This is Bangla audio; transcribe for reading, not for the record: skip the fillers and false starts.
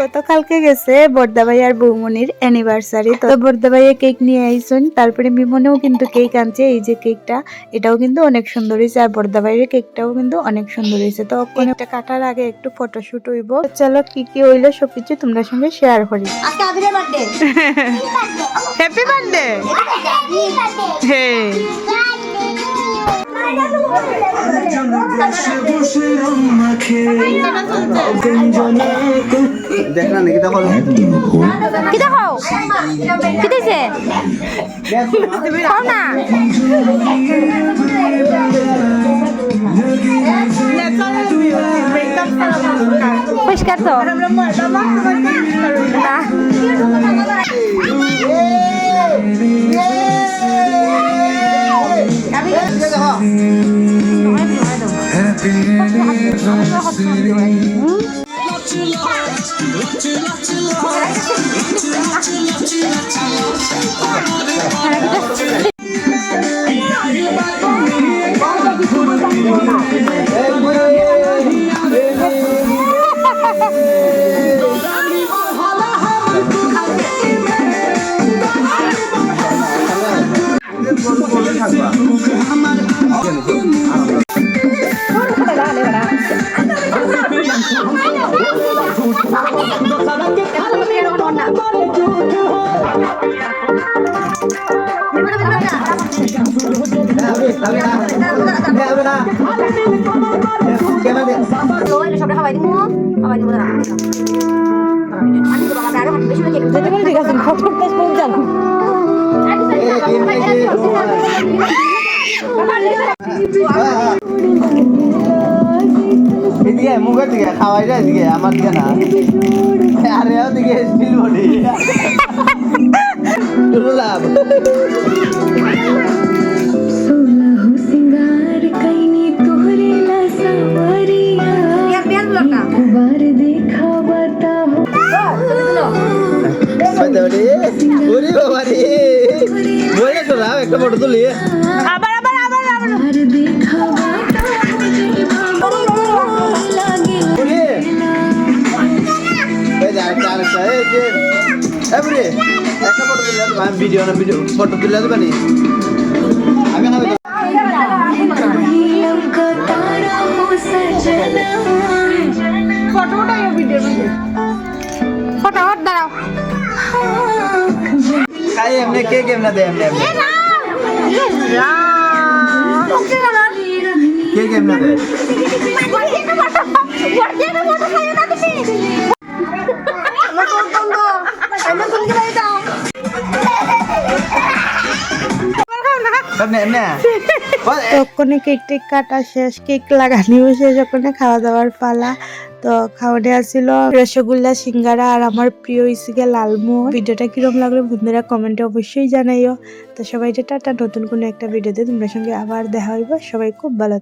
গতকালকে গেছে বর্দা ভাই আর বৌমনির অ্যানিভার্সারি, তো বর্দা ভাইয়া কেক নিয়ে আইসুন, তারপরে মিমনেও কিন্তু কেক আনছে। এই যে কেকটা, এটাও কিন্তু অনেক সুন্দর হয়েছে, আর বর্দা ভাইয়ের কেকটাও কিন্তু অনেক সুন্দর হয়েছে। তো কেকটা কাটার আগে একটু ফটোশুট হইব। চলো কি কি হইলো সবকিছু তোমাদের সঙ্গে শেয়ার করি। আজকে আবিরের বার্থডে। Happy birthday. হ্যাঁ দেখ না নাকি দেখো কি দেখো কি দিছে খাও না পরিষ্কার তো না এদিকে মুখের দিকে খাওয়াই যায় এদিকে আমার দিকে না আরে ওদিকে স্টিল বডি লাভ सिंगार कईनी तोहरे ला सावरिया बार देखा बता ওরে বাবা রে বলে তো রাও একটা ফটো তুলি আবার আবার আবার আবার बार देखा बता लागे ওরে এই যা চার এই যে এবারে একটা ফটো তুলে আমি ভিডিও ফটো তুলে দেব নি আমি না लौका तारा हो सजना ফটো উঠাই ভিডিও মধ্যে ফটো হট দাঁড়াও কাই এমনে কে কেমনে দে এমনে কে কেমনে দে তখনই কেক টেক কাটা শেষ, কেক লাগানিও শেষ, ওখানে খাওয়া দাওয়ার পালা। তো খাওয়াটা আসছিল রসগোল্লা, সিঙ্গারা, আর আমার প্রিয় হয়েছে লালমোহন। ভিডিওটা কিরম লাগলো বন্ধুরা কমেন্টে অবশ্যই জানাইও। তো সবাই টাটা, নতুন কোনো একটা ভিডিওতে তোমার সঙ্গে আবার দেখা হইব। সবাই খুব ভালো।